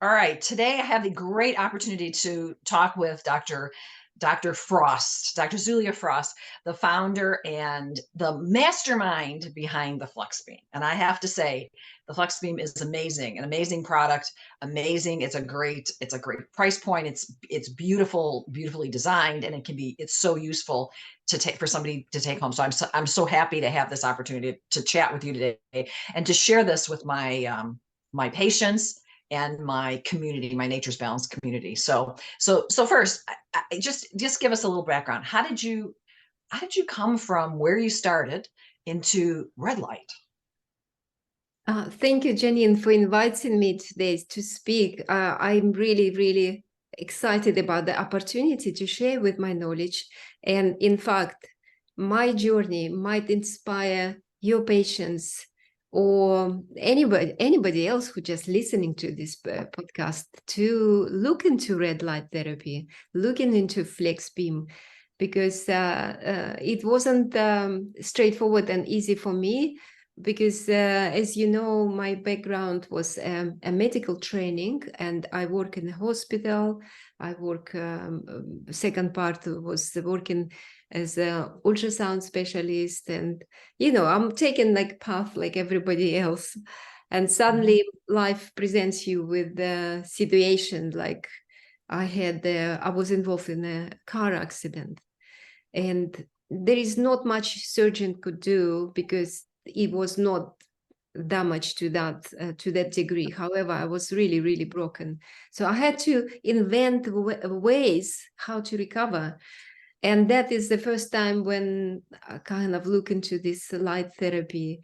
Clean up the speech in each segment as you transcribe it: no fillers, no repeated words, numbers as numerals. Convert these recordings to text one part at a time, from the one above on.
All right. Today I have the great opportunity to talk with Dr. Frost, Dr. Zulia Frost, the founder and the mastermind behind the FlexBeam. And I have to say, the FlexBeam is amazing, an amazing product, amazing. It's a great price point. It's beautiful, beautifully designed, and it's so useful to take for somebody to take home. So I'm so happy to have this opportunity to chat with you today and to share this with my patients and my community, my Nature's Balance community. So first, just give us a little background. How did you come from where you started into red light? Thank you, Janine, for inviting me today to speak. I'm really, really excited about the opportunity to share with my knowledge. And in fact, my journey might inspire your patients or anybody else who just listening to this podcast to look into red light therapy, looking into FlexBeam, because it wasn't straightforward and easy for me. Because as you know, my background was a medical training, and I work in a hospital. I work, second part was working as an ultrasound specialist, and I'm taking like path like everybody else. And suddenly life presents you with the situation like I was involved in a car accident, and there is not much surgeon could do because it was not damage to that degree. However, I was really, really broken. So I had to invent ways how to recover. And that is the first time when I kind of look into this light therapy.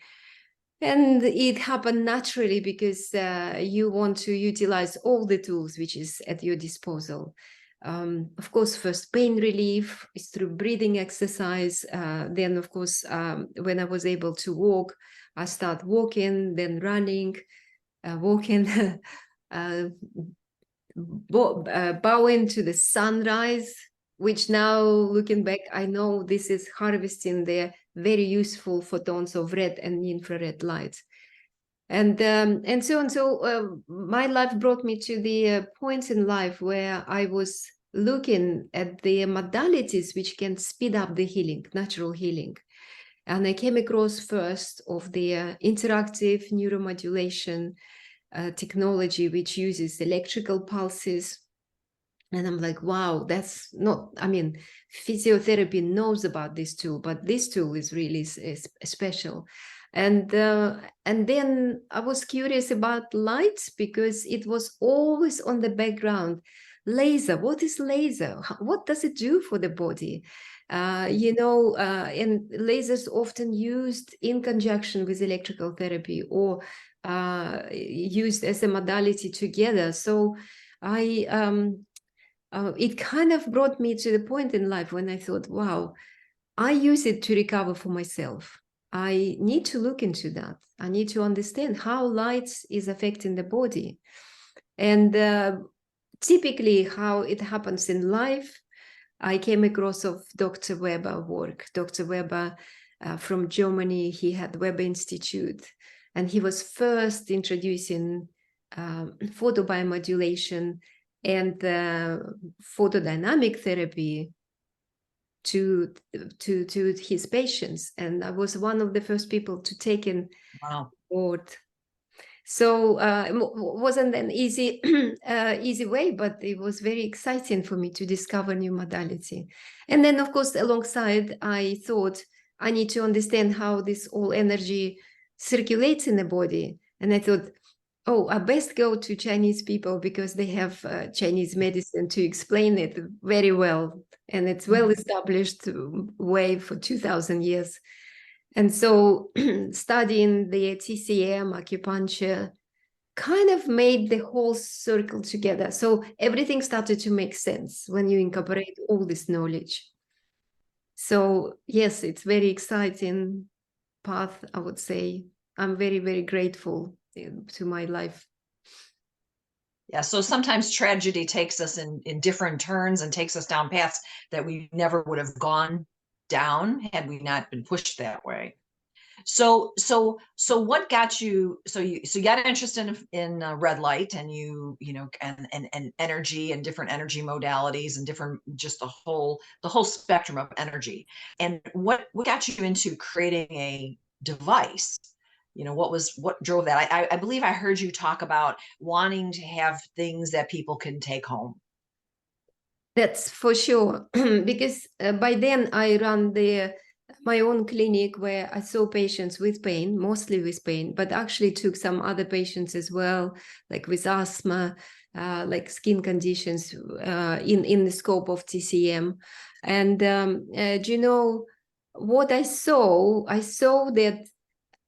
And it happened naturally because you want to utilize all the tools which is at your disposal. Of course, first pain relief is through breathing exercise. Then, of course, when I was able to walk, I start walking, then running, walking, bowing to the sunrise, which now looking back, I know this is harvesting the very useful photons of red and infrared light. And so on. So my life brought me to the points in life where I was looking at the modalities which can speed up the healing, natural healing. And I came across first of the interactive neuromodulation technology, which uses electrical pulses. And I'm like, wow, that's not, I mean, physiotherapy knows about this tool, but this tool is really special. And then I was curious about lights because it was always on the background. Laser, what is laser? What does it do for the body? And lasers often used in conjunction with electrical therapy or used as a modality together. So it kind of brought me to the point in life when I thought, wow, I use it to recover for myself. I need to look into that. I need to understand how light is affecting the body. And typically how it happens in life, I came across of Dr. Weber work. Dr. Weber from Germany, he had Weber Institute, and he was first introducing photobiomodulation and photodynamic therapy to his patients, and I was one of the first people to take in board. So it wasn't an easy easy way, but it was very exciting for me to discover new modality. And then, of course, alongside, I thought I need to understand how this all energy circulates in the body, and I thought, oh, I best go to Chinese people because they have Chinese medicine to explain it very well. And it's well-established way for 2,000 years. And so studying the TCM, acupuncture, kind of made the whole circle together. So everything started to make sense when you incorporate all this knowledge. So yes, it's very exciting path, I would say. I'm very, very grateful to my life. Yeah, so sometimes tragedy takes us in different turns and takes us down paths that we never would have gone down had we not been pushed that way. So what got you? So you got interested in red light, and and energy and different energy modalities and different just the whole spectrum of energy. And what got you into creating a device? What drove that? I believe I heard you talk about wanting to have things that people can take home. That's for sure, because by then I ran my own clinic where I saw patients with pain, mostly with pain, but actually took some other patients as well, like with asthma, like skin conditions in the scope of TCM. And do you know what I saw? I saw that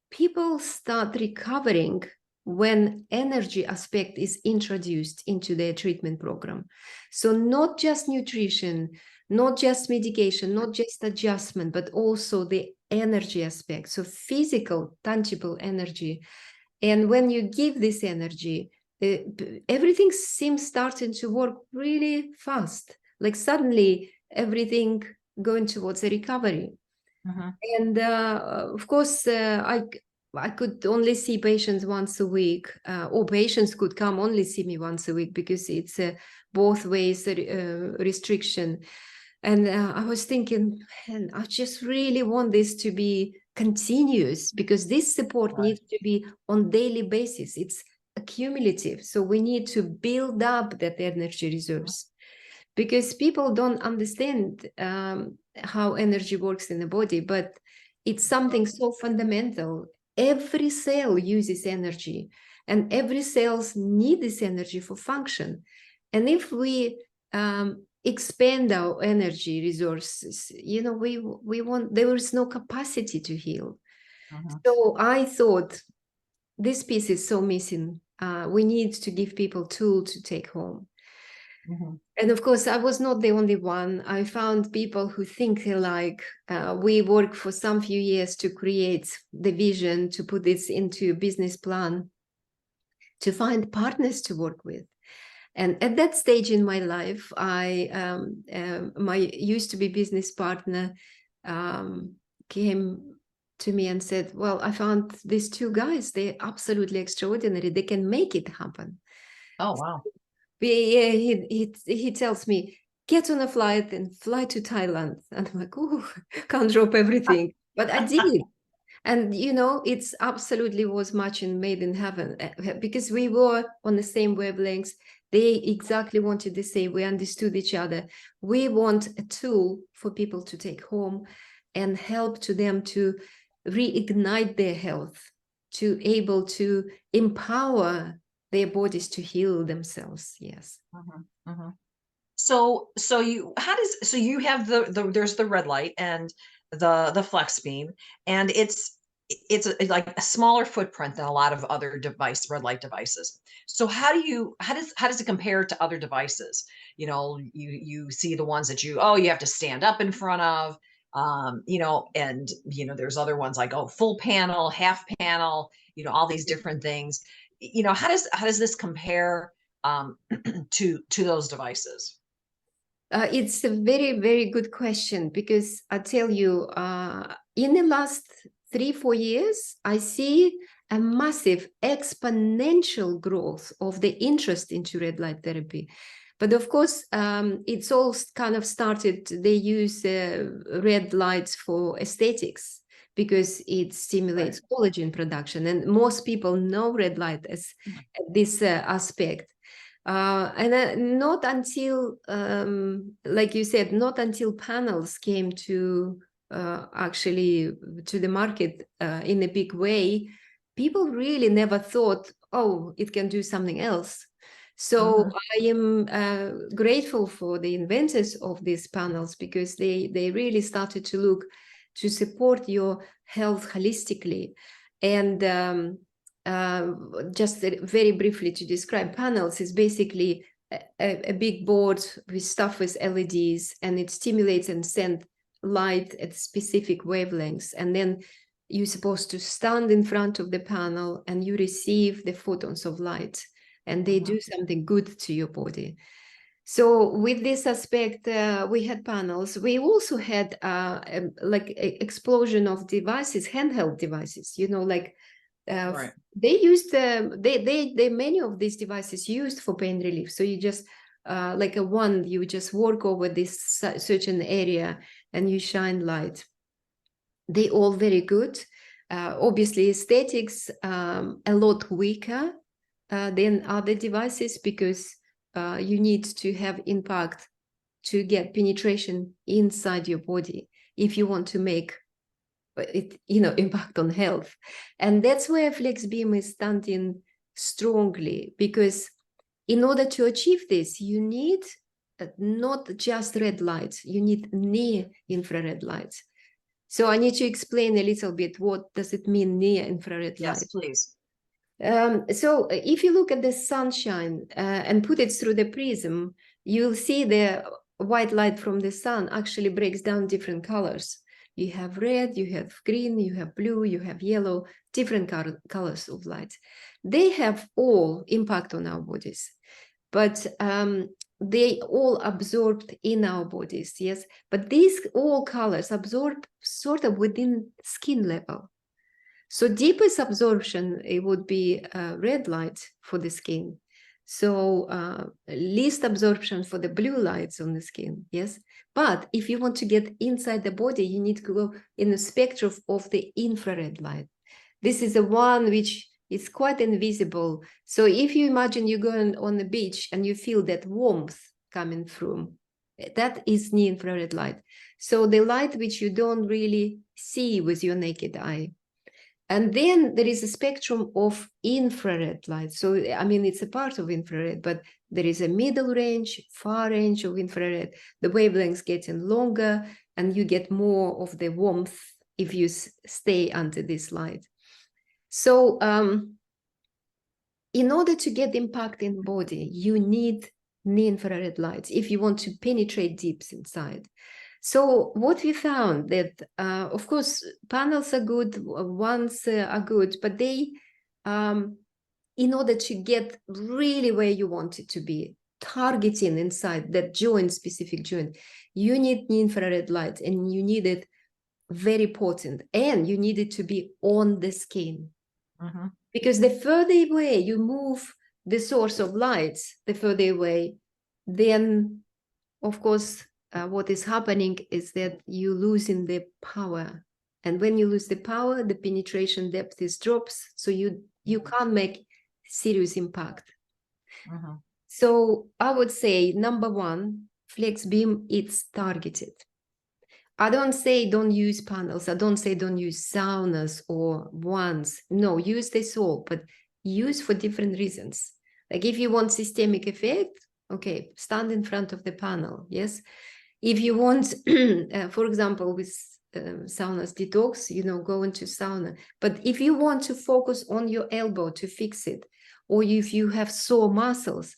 people start recovering when energy aspect is introduced into their treatment program. So not just nutrition, not just medication, not just adjustment, but also the energy aspect. So physical, tangible energy. And when you give this energy, everything seems starting to work really fast. Like suddenly everything going towards a recovery. Mhm. And of course, I could only see patients once a week, or patients could come only see me once a week because it's both ways restriction. And I was thinking, man, I just really want this to be continuous because this support Right. needs to be on daily basis. It's accumulative, so we need to build up that energy reserves because people don't understand how energy works in the body, but it's something so fundamental. Every cell uses energy, and every cells need this energy for function. And if we expand our energy resources, we want, there is no capacity to heal. Mhm. So I thought this piece is so missing. We need to give people tools to take home. Mhm. And of course, I was not the only one. I found people who think alike. We worked for some few years to create the vision, to put this into a business plan, to find partners to work with. And at that stage in my life, my used to be business partner came to me and said, well, I found these two guys. They're absolutely extraordinary. They can make it happen. Oh, wow. He tells me, get on a flight and fly to Thailand. And I'm like, oh, can't drop everything. But I did. And, it's absolutely was matching made in heaven because we were on the same wavelengths. They exactly wanted the same. We understood each other. We want a tool for people to take home and help to them to reignite their health, to able to empower their bodies to heal themselves. Yes. Mhm. Mhm. So you have there's the red light and the flex beam, and like a smaller footprint than a lot of other red light devices. So how does it compare to other devices? You see the ones that you have to stand up in front of, and there's other ones like, oh, full panel, half panel, all these different things. How does this compare to those devices? It's a very, very good question because I tell you, in the last 3, 4 years, I see a massive exponential growth of the interest into red light therapy. But of course, it's all kind of started, they use red lights for aesthetics because it Right. stimulates collagen production. And most people know red light as this aspect. And not until, like you said, not until panels came to actually to the market in a big way, people really never thought, oh, it can do something else. So Mhm. I am grateful for the inventors of these panels because they really started to look to support your health holistically. And just very briefly to describe panels is basically a big board with stuff with LEDs, and it stimulates and sends light at specific wavelengths. And then you're supposed to stand in front of the panel and you receive the photons of light, and they Mhm. do something good to your body. So with this aspect, we had panels. We also had like explosion of devices, handheld devices, you know, like Right. they used they many of these devices used for pain relief. So you just like a wand, you just work over this certain area and you shine light. They all very good. Obviously, aesthetics a lot weaker than other devices because you need to have impact to get penetration inside your body if you want to make it, you know, impact on health. And that's where FlexBeam is standing strongly, because in order to achieve this, you need not just red light, you need near infrared light. So I need to explain a little bit what does it mean near infrared Yes, light. please. So if you look at the sunshine and put it through the prism, you'll see the white light from the sun actually breaks down different colors. You have red, you have green, you have blue, you have yellow, different colors of light. They have all impact on our bodies, but they all absorbed in our bodies, yes? But these all colors absorb sort of within skin level. So deepest absorption, it would be red light for the skin. So least absorption for the blue lights on the skin, yes? But if you want to get inside the body, you need to go in the spectrum of the infrared light. This is the one which is quite invisible. So if you imagine you go on the beach and you feel that warmth coming through, that is near infrared light. So the light which you don't really see with your naked eye. And then there is a spectrum of infrared light. So, I mean, it's a part of infrared, but there is a middle range, far range of infrared. The wavelengths getting longer, and you get more of the warmth if you stay under this light. So, in order to get impact in body, you need near-infrared lights if you want to penetrate deep inside. So what we found that, of course, panels are good, wands are good, but they, in order to get really where you want it to be, targeting inside that joint, specific joint, you need infrared light, and you need it very potent, and you need it to be on the skin. Mm-hmm. Because the further away you move the source of light, the further away, then, of course, what is happening is that you're losing the power. And when you lose the power, the penetration depth is drops, so you can't make serious impact. Mm-hmm. So I would say, number one, FlexBeam, it's targeted. I don't say don't use panels. I don't say don't use saunas or wands. No, use this all, but use for different reasons. Like if you want systemic effect, okay, stand in front of the panel, yes? If you want, for example, with saunas detox, you know, go into sauna. But if you want to focus on your elbow to fix it, or if you have sore muscles,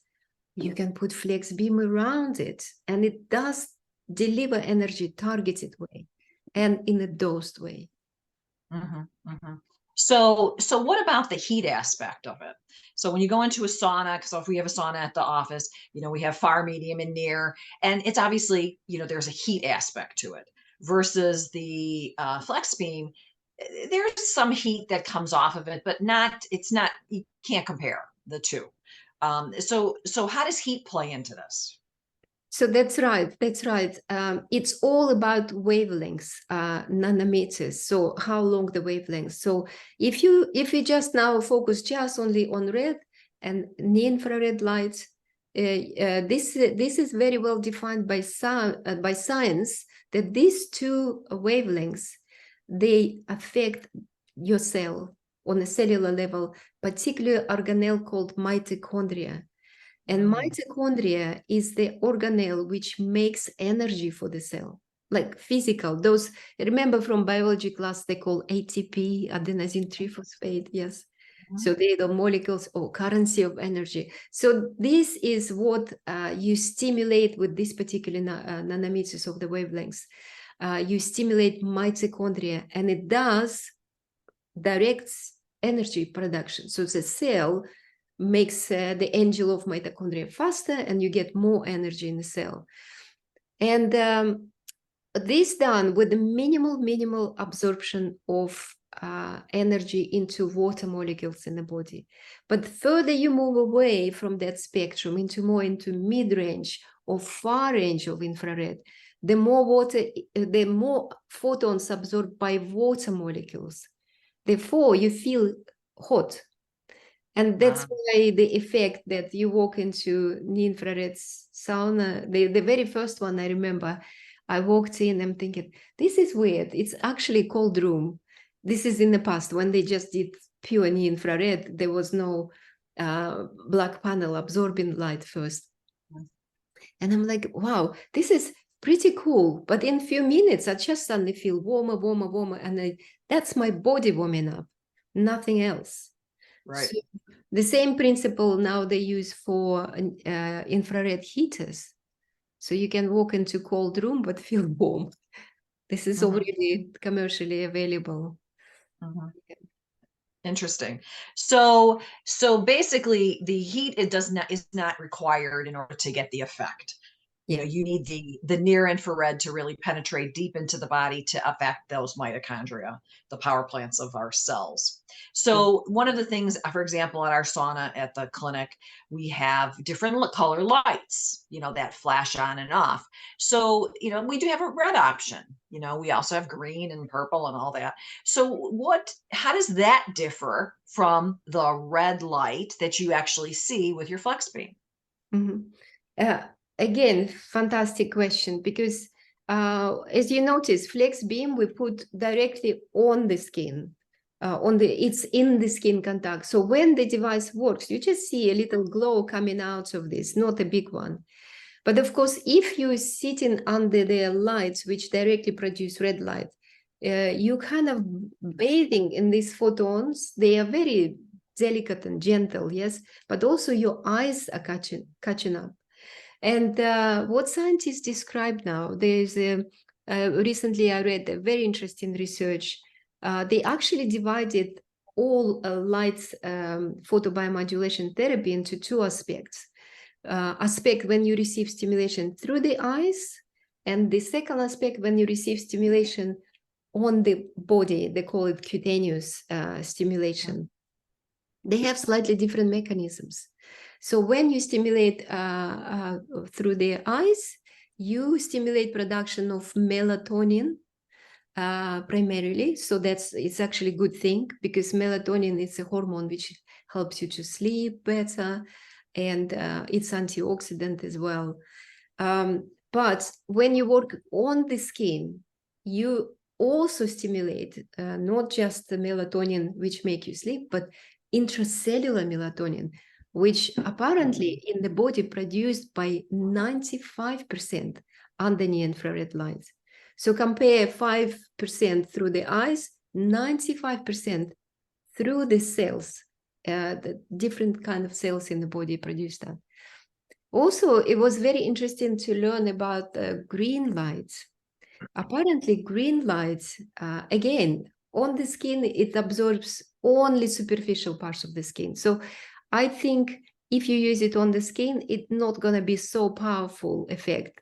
you can put FlexBeam around it, and it does deliver energy targeted way and in a dosed way. Mm-hmm. Mm-hmm. So what about the heat aspect of it? So when you go into a sauna, because if we have a sauna at the office, you know, we have far, medium, and near, and it's obviously, you know, there's a heat aspect to it versus the FlexBeam. There's some heat that comes off of it, but it's not, you can't compare the two. So how does heat play into this? So that's right. That's right. It's all about wavelengths, nanometers. So how long the wavelength. So if you just now focus just only on red and near infrared light, this is very well defined by science, that these two wavelengths, they affect your cell on a cellular level, particularly organelle called mitochondria. And mitochondria is the organelle which makes energy for the cell, like physical. Those, remember from biology class, they call ATP, adenosine triphosphate, yes. So they are the molecules or currency of energy. So this is what you stimulate with this particular nanometers of the wavelengths. You stimulate mitochondria, and it does directs energy production. So the cell makes the angel of mitochondria faster, and you get more energy in the cell. And this done with the minimal absorption of energy into water molecules in the body. But further you move away from that spectrum into mid-range or far range of infrared, the more photons absorbed by water molecules. Therefore, you feel hot. And that's why the effect that you walk into near-infrared sauna, the very first one I remember, I walked in, I'm thinking, this is weird. It's actually a cold room. This is in the past when they just did pure near-infrared. There was no black panel absorbing light first. And I'm like, wow, this is pretty cool. But in a few minutes, I just suddenly feel warmer. And that's my body warming up, nothing else. Right. So the same principle now they use for infrared heaters. So you can walk into cold room, but feel warm. This is already commercially available. Interesting. So basically the heat is not required in order to get the effect. You know, you need the near infrared to really penetrate deep into the body to affect those mitochondria, the power plants of our cells. So one of the things, for example, at our sauna at the clinic, we have different color lights, you know, that flash on and off. So, you know, we do have a red option. You know, we also have green and purple and all that. So how does that differ from the red light that you actually see with your FlexBeam? Again, fantastic question, because as you notice, FlexBeam we put directly on the skin, it's in the skin contact. So when the device works, you just see a little glow coming out of this, not a big one. But of course, if you're sitting under the lights, which directly produce red light, you kind of bathing in these photons. They are very delicate and gentle, yes, but also your eyes are catching up. And what scientists describe now, there's recently I read a very interesting research. They actually divided all lights photobiomodulation therapy into two aspects. Aspect when you receive stimulation through the eyes, and the second aspect when you receive stimulation on the body. They call it cutaneous stimulation. They have slightly different mechanisms. So when you stimulate through the eyes, you stimulate production of melatonin primarily. So it's actually a good thing, because melatonin is a hormone which helps you to sleep better, and it's antioxidant as well. But when you work on the skin, you also stimulate not just the melatonin which make you sleep, but intracellular melatonin, which apparently in the body produced by 95% under near-infrared light. So compare 5% through the eyes, 95% through the cells, the different kind of cells in the body produce that. Also, it was very interesting to learn about green lights. Apparently, green lights, again, on the skin, it absorbs only superficial parts of the skin. So I think if you use it on the skin, it's not going to be so powerful effect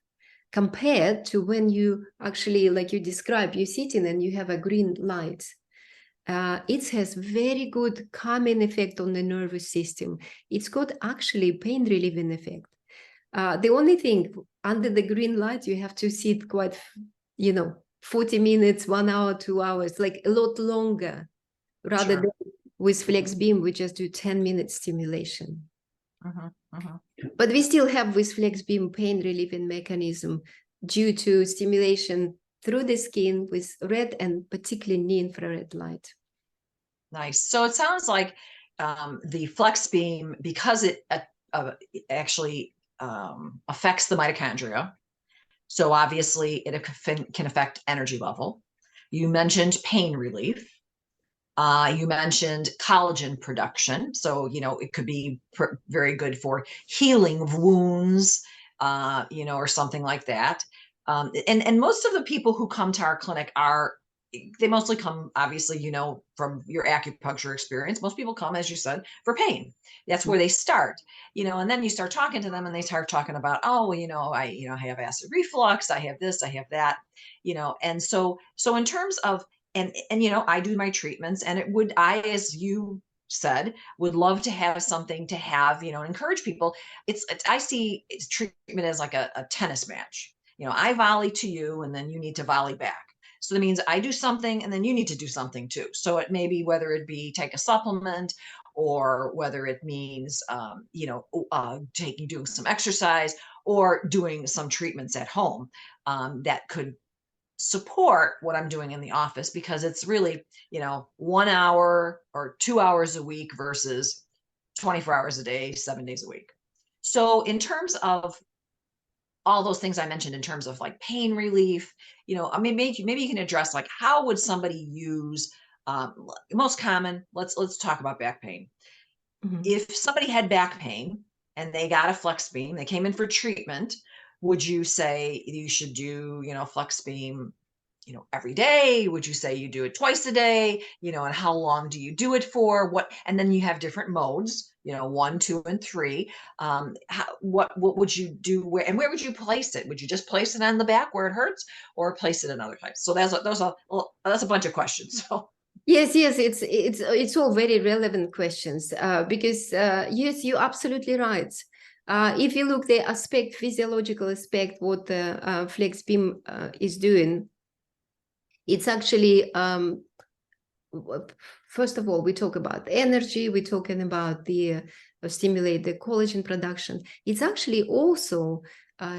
compared to when you actually, like you described, you're sitting and you have a green light. It has very good calming effect on the nervous system. It's got actually pain relieving effect. The only thing, under the green light, you have to sit quite, 40 minutes, 1 hour, 2 hours, like a lot longer, rather than with FlexBeam, we just do 10 minutes stimulation. But we still have with FlexBeam pain relieving mechanism due to stimulation through the skin with red and particularly near-infrared light. Nice. So it sounds like the FlexBeam, because it actually affects the mitochondria, so obviously it can affect energy level. You mentioned pain relief. You mentioned collagen production. So, it could be very good for healing of wounds, or something like that. And most of the people who come to our clinic are they mostly come, obviously, from your acupuncture experience. Most people come, as you said, for pain. That's where they start, and then you start talking to them and they start talking about, oh, well, I have acid reflux, I have this, I have that, and so in terms of, and I do my treatments, and as you said, would love to have something to have, encourage people. I see treatment as like a tennis match. I volley to you and then you need to volley back. So that means I do something and then you need to do something too. So it may be whether it be take a supplement, or whether it means, doing some exercise, or doing some treatments at home that could support what I'm doing in the office, because it's really, 1 hour or 2 hours a week versus 24 hours a day, 7 days a week. So in terms of all those things I mentioned, in terms of like pain relief, I mean, maybe you can address, like, how would somebody use, most common, let's talk about back pain. Mhm. If somebody had back pain and they got a FlexBeam, they came in for treatment, would you say you should do, FlexBeam, every day? Would you say you do it twice a day? And how long do you do it for? And then you have different modes, 1, 2, and 3. What would you do? Where would you place it? Would you just place it on the back where it hurts, or place it in other places? So that's a bunch of questions. So Yes, yes, it's all very relevant questions, because yes, you're absolutely right. If you look the physiological aspect, what the FlexBeam is doing, it's actually, first of all, we talk about energy, we're talking about the stimulate the collagen production. It's actually also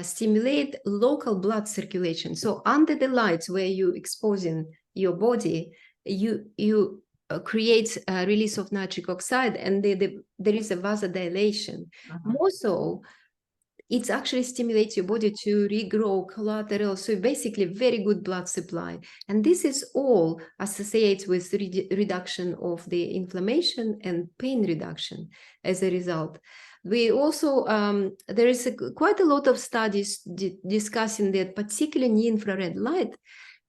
stimulate local blood circulation. So under the lights where you're exposing your body, you create a release of nitric oxide, and there is a vasodilation. More so, it actually stimulates your body to regrow collateral. So basically very good blood supply. And this is all associated with reduction of the inflammation and pain reduction as a result. We also, there is quite a lot of studies discussing that particularly near-infrared light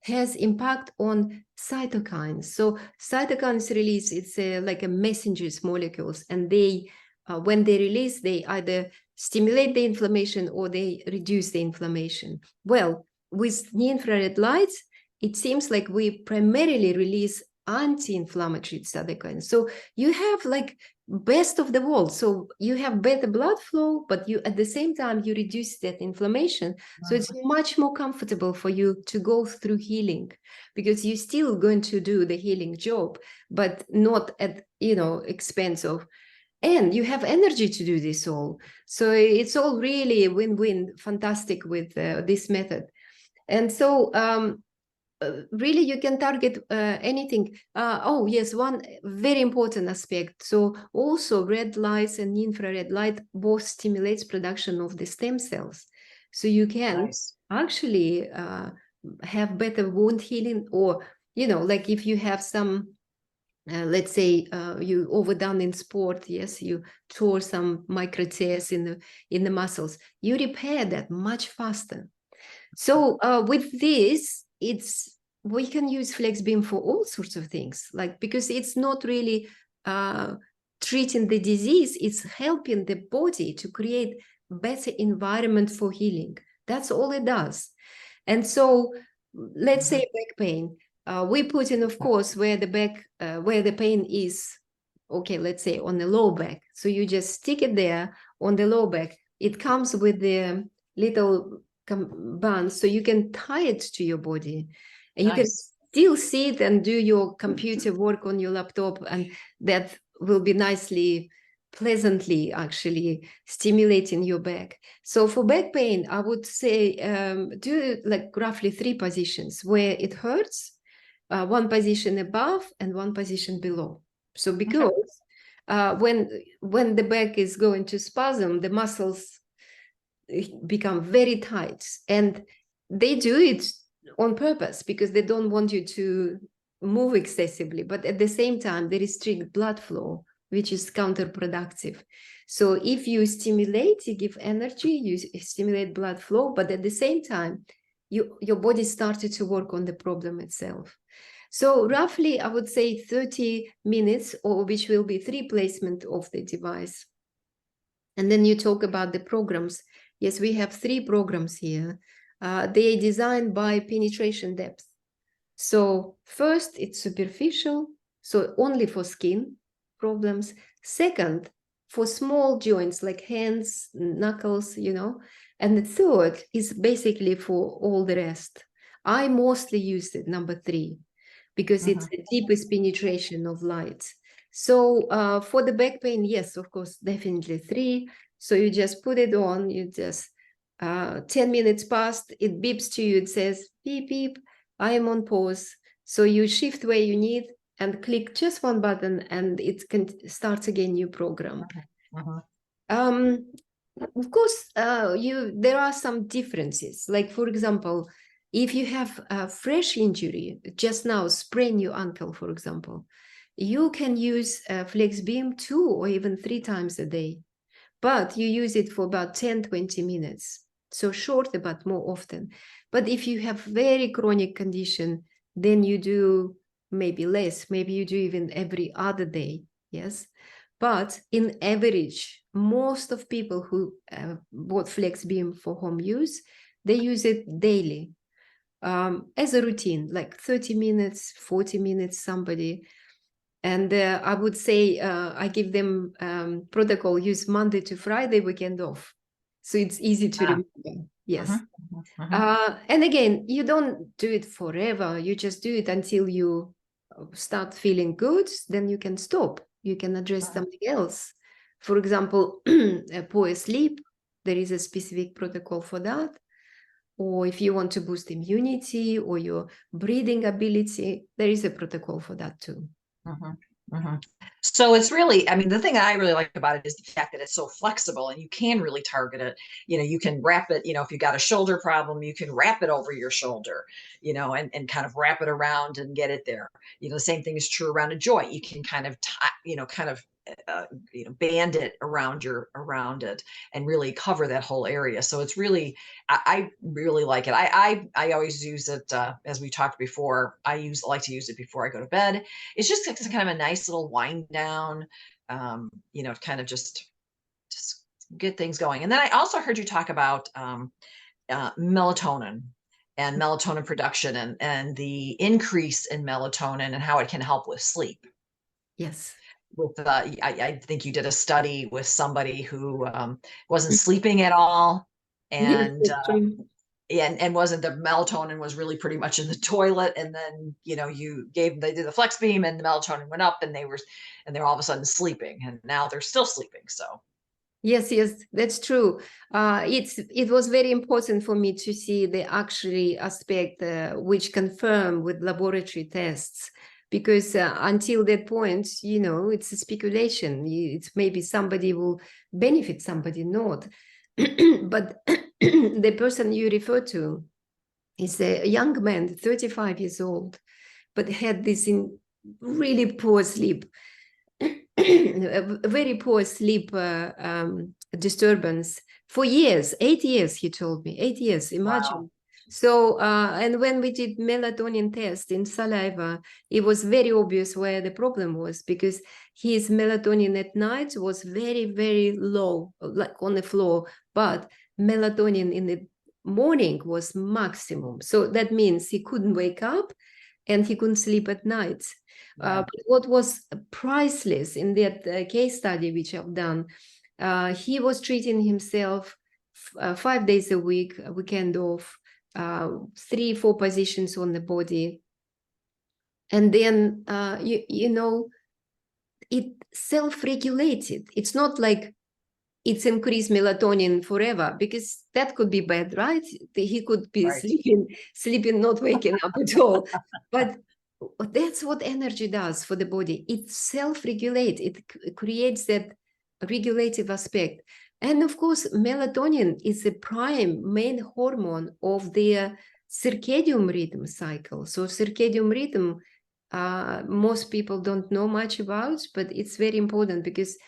has impact on cytokines. So cytokines release, it's like a messengers molecules, and they, when they release, they either stimulate the inflammation or they reduce the inflammation. Well, with near-infrared lights, it seems like we primarily release anti-inflammatory cytokines. So you have like best of the world. So you have better blood flow, but you at the same time you reduce that inflammation. So it's much more comfortable for you to go through healing, because you're still going to do the healing job, but not at expense of, and you have energy to do this all. So it's all really win-win, fantastic with this method. And so really you can target anything. Oh yes, one very important aspect. So also red lights and infrared light both stimulates production of the stem cells. So you can actually have better wound healing, or like if you have some let's say you overdone in sport, yes, you tore some micro tears in the muscles, you repair that much faster. So with this, we can use FlexBeam for all sorts of things, like, because it's not really treating the disease, it's helping the body to create better environment for healing. That's all it does. And so let's say back pain. We put in, of course, where the pain is, okay, let's say on the low back. So you just stick it there on the low back. It comes with the little bands, so you can tie it to your body. And you can still sit and do your computer work on your laptop, and that will be nicely, pleasantly actually stimulating your back. So for back pain, I would say do like roughly 3 positions where it hurts, one position above and one position below. So because when the back is going to spasm, the muscles become very tight, and they do it on purpose because they don't want you to move excessively, but at the same time they restrict blood flow, which is counterproductive. So if you stimulate, you give energy, you stimulate blood flow, but at the same time your body started to work on the problem itself. So roughly, I would say 30 minutes, or which will be 3 placement of the device. And then you talk about the programs. Yes, we have 3 programs here. They are designed by penetration depth. So first, it's superficial, so only for skin problems. Second, for small joints like hands, knuckles, you know. And the third is basically for all the rest. I mostly use it, number 3, because it's the deepest penetration of light. So for the back pain, yes, of course, definitely 3. So you just put it on, you just 10 minutes passed, it beeps to you, it says beep, beep, I am on pause. So you shift where you need and click just one button and it can start again new program. Of course, there are some differences. Like, for example, if you have a fresh injury, just now sprain your ankle, for example, you can use FlexBeam 2 or even 3 times a day, but you use it for about 10-20 minutes. So shorter, but more often. But if you have very chronic condition, then you do maybe less, maybe you do even every other day, yes? But in average, most of people who bought FlexBeam for home use, they use it daily as a routine, like 30 minutes, 40 minutes, somebody. And I would say I give them protocol, use Monday to Friday, weekend off. So it's easy to remember. Yes. And again, you don't do it forever. You just do it until you start feeling good. Then you can stop. You can address something else. For example, poor sleep, there is a specific protocol for that. Or if you want to boost immunity or your breathing ability, there is a protocol for that too. So it's really, I mean, the thing I really like about it is the fact that it's so flexible and you can really target it. You know, you can wrap it, you know, if you got a shoulder problem, you can wrap it over your shoulder, you know, and kind of wrap it around and get it there. You know, the same thing is true around a joint. You can kind of, you know, kind of, band it around it and really cover that whole area. So it's really, I really like it. I always use it, as we talked before, like to use it before I go to bed. It's just kind of a nice little wind down, you know, kind of just get things going. And then I also heard you talk about melatonin and melatonin production and the increase in melatonin and how it can help with sleep. Yes. With I think you did a study with somebody who wasn't sleeping at all, and and wasn't, the melatonin was really pretty much in the toilet, and then, you know, they did the FlexBeam and the melatonin went up and they're all of a sudden sleeping, and now they're still sleeping. So yes, that's true. It was very important for me to see the actually aspect which confirm with laboratory tests, because until that point, you know, it's a speculation. It's maybe somebody will benefit, somebody not. But the person you refer to is a young man, 35 years old, but had this really poor sleep. A very poor sleep disturbance for years, 8 years, he told me, 8 years, imagine. Wow. So, and when we did melatonin test in saliva, it was very obvious where the problem was, because his melatonin at night was very, very low, like on the floor, but melatonin in the morning was maximum. So that means he couldn't wake up and he couldn't sleep at night. But what was priceless in that case study which I've done, he was treating himself 5 days a week, a weekend off, 3-4 positions on the body. And then, you know, it self-regulated. It's not like it's increased melatonin forever, because that could be bad, right? He could be sleeping, not waking up at all. But that's what energy does for the body. It self-regulates. It creates that regulative aspect. And of course, melatonin is the main hormone of the circadian rhythm cycle. So circadian rhythm, most people don't know much about, but it's very important, because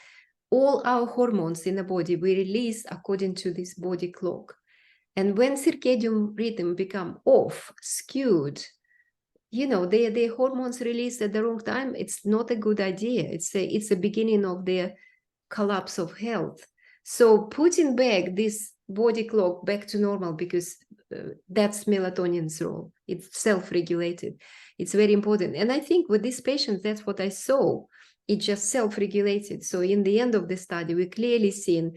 all our hormones in the body we release according to this body clock. And when circadian rhythm become off, skewed, the hormones released at the wrong time, it's not a good idea. It's a beginning of the collapse of health. So putting back this body clock back to normal, because that's melatonin's role. It's self-regulated. It's very important. And I think with these patients, that's what I saw. It just self-regulated. So in the end of the study, we clearly seen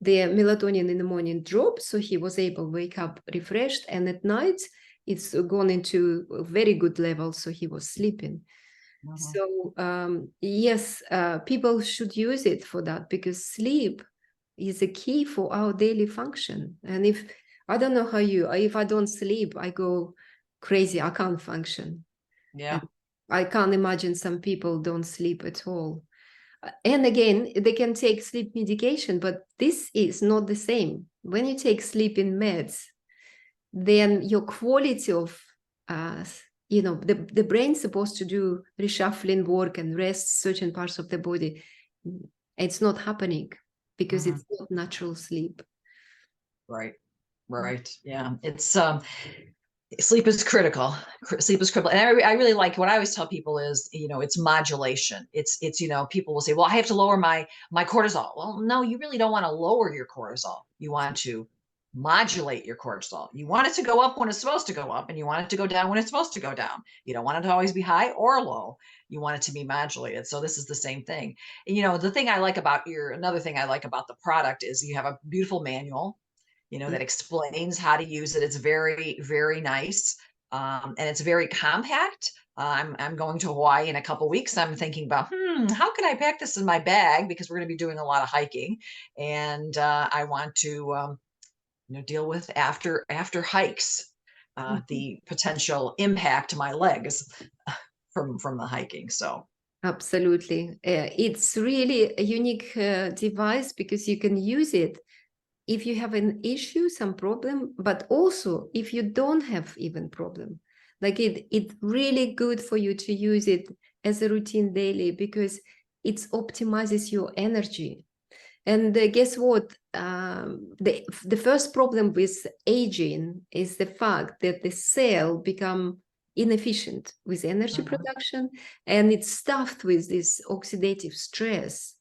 the melatonin in the morning drop. So he was able to wake up refreshed. And at night, it's gone into a very good level. So he was sleeping. So yes, people should use it for that, because sleep is a key for our daily function. And if I don't know how if I don't sleep, I go crazy. I can't function. Yeah. And I can't imagine some people don't sleep at all. And again, they can take sleep medication, but this is not the same. When you take sleeping meds, then your quality of the brain's supposed to do reshuffling work and rest certain parts of the body. It's not happening because it's not natural sleep. Right. Yeah. It's sleep is critical. Sleep is critical. And I really like, what I always tell people is, it's modulation. It's people will say, well, I have to lower my cortisol. Well, no, you really don't want to lower your cortisol. You want to modulate your cortisol. You want it to go up when it's supposed to go up, and you want it to go down when it's supposed to go down. You don't want it to always be high or low. You want it to be modulated. So this is the same thing. And, the thing I like about another thing I like about the product is you have a beautiful manual, that explains how to use it. It's very, very nice. And it's very compact. I'm going to Hawaii in a couple of weeks. I'm thinking about, how can I pack this in my bag? Because we're going to be doing a lot of hiking. And I want to, deal with after hikes, the potential impact to my legs from the hiking. So absolutely. It's really a unique device, because you can use it if you have an issue, some problem, but also if you don't have even problem. Like it's really good for you to use it as a routine daily, because it optimizes your energy. And guess what? The first problem with aging is the fact that the cell become inefficient with energy production, and it's stuffed with this oxidative stress.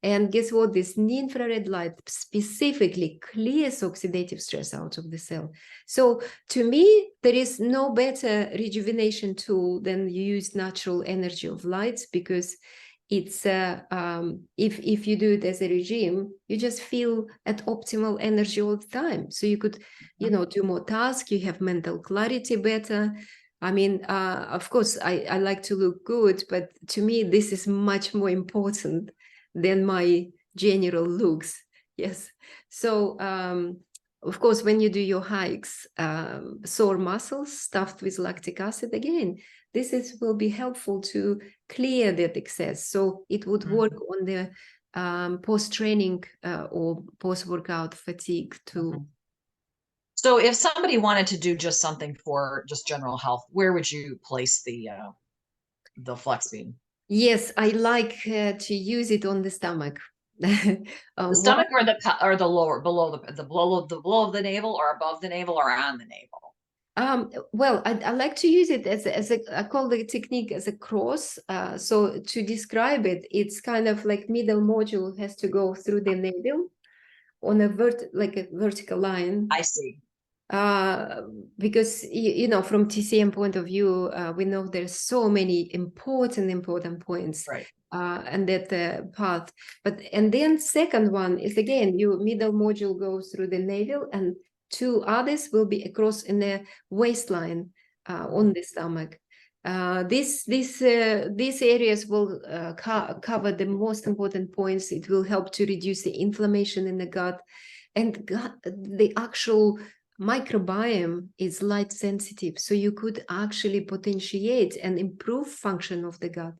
And guess what? This near-infrared light specifically clears oxidative stress out of the cell. So to me, there is no better rejuvenation tool than use natural energy of lights, because it's if you do it as a regime, you just feel at optimal energy all the time. So you could, do more tasks, you have mental clarity better. I mean, of course, I like to look good, but to me, this is much more important than my general looks. Yes. So, of course, when you do your hikes, sore muscles stuffed with lactic acid, again, will be helpful to clear that excess. So it would work on the post-training or post-workout fatigue too. So if somebody wanted to do just something for just general health, where would you place the FlexBeam? Yes, I like to use it on the stomach. The stomach or the lower, below the below of the navel, or above the navel, or on the navel? Well, I like to use it as I call the technique as a cross. So to describe it, it's kind of like middle module has to go through the navel on a vertical line. I see. Because from TCM point of view, we know there's so many important points, right, and that path. And then second one is, again, your middle module goes through the navel, and two others will be across in the waistline on the stomach. These areas will cover the most important points. It will help to reduce the inflammation in the gut, and the actual microbiome is light sensitive, so you could actually potentiate and improve function of the gut.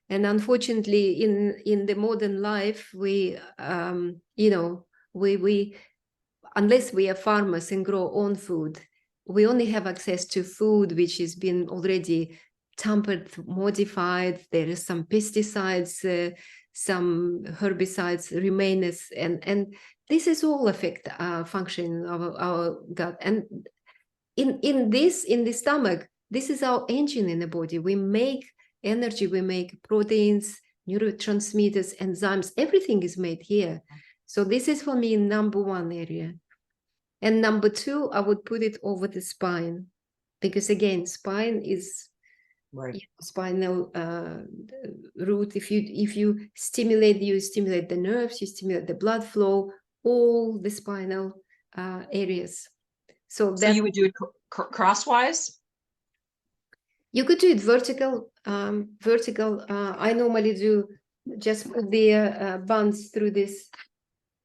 And unfortunately, in the modern life, we unless we are farmers and grow own food, we only have access to food which has been already tampered, modified. There is some pesticides, some herbicides remainers, and this is all affect function of our gut. And in the stomach, this is our engine in the body. We make energy, we make proteins, neurotransmitters, enzymes, everything is made here. So this is for me number one area. And number two, I would put it over the spine, because again, spine is Right. Spinal root. If you stimulate the nerves, you stimulate the blood flow, all the spinal areas. So you would do it crosswise? You could do it vertical. I normally do just put the buns through this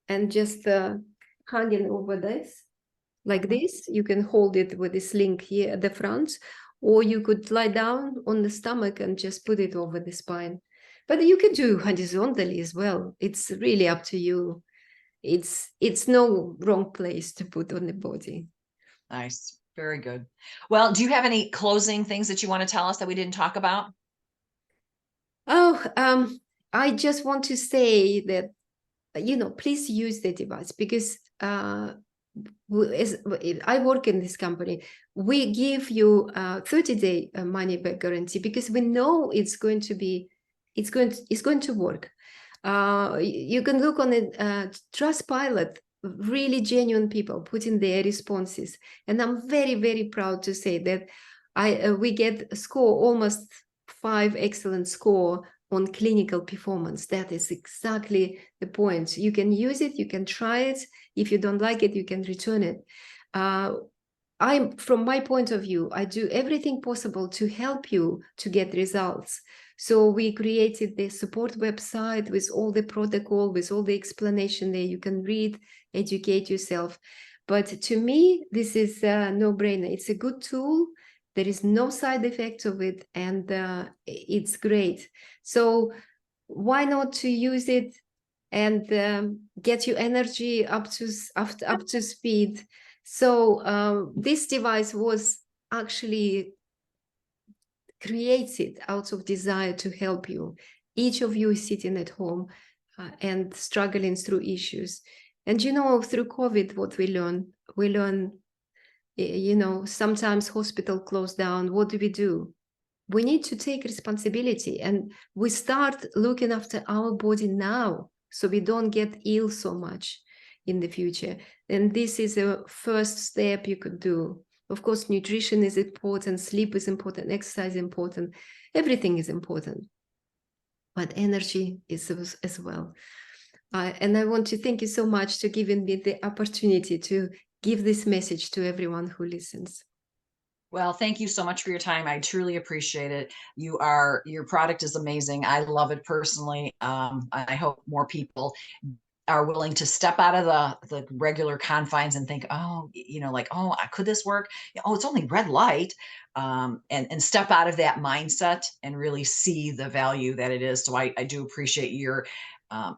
and just hanging over this like this. You can hold it with this link here at the front, or you could lie down on the stomach and just put it over the spine. But you can do horizontally as well. It's really up to you. It's no wrong place to put on the body. Nice. Very good. Well, do you have any closing things that you want to tell us that we didn't talk about? Oh, I just want to say that, please use the device, because as I work in this company, we give you a 30-day money back guarantee, because we know it's going to work. You can look on it, Trustpilot, really genuine people putting their responses, and I'm very, very proud to say that we get a score, almost 5 excellent score on clinical performance. That is exactly the point. You can use it, you can try it. If you don't like it, you can return it. From my point of view, I do everything possible to help you to get results. So we created the support website with all the protocol, with all the explanation there. You can read, educate yourself. But to me, this is a no-brainer. It's a good tool. There is no side effect of it, and it's great. So why not to use it and get your energy up to speed? So this device was actually created out of desire to help you. Each of you is sitting at home and struggling through issues. And through COVID, what we learn, sometimes hospital closed down. What do? We need to take responsibility, and we start looking after our body now, so we don't get ill so much in the future. And this is a first step you could do. Of course, nutrition is important, sleep is important, exercise is important, everything is important, but energy is as well. And I want to thank you so much for giving me the opportunity to give this message to everyone who listens. Well, thank you so much for your time. I truly appreciate it. Your product is amazing. I love it personally. I hope more people are willing to step out of the regular confines and think, oh, could this work? Oh, it's only red light, and step out of that mindset and really see the value that it is. So I do appreciate your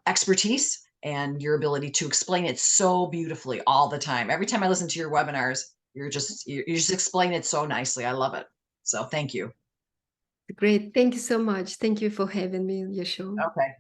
expertise and your ability to explain it so beautifully all the time. Every time I listen to your webinars, you just explain it so nicely. I love it. So thank you. Great. Thank you so much. Thank you for having me on your show. Okay.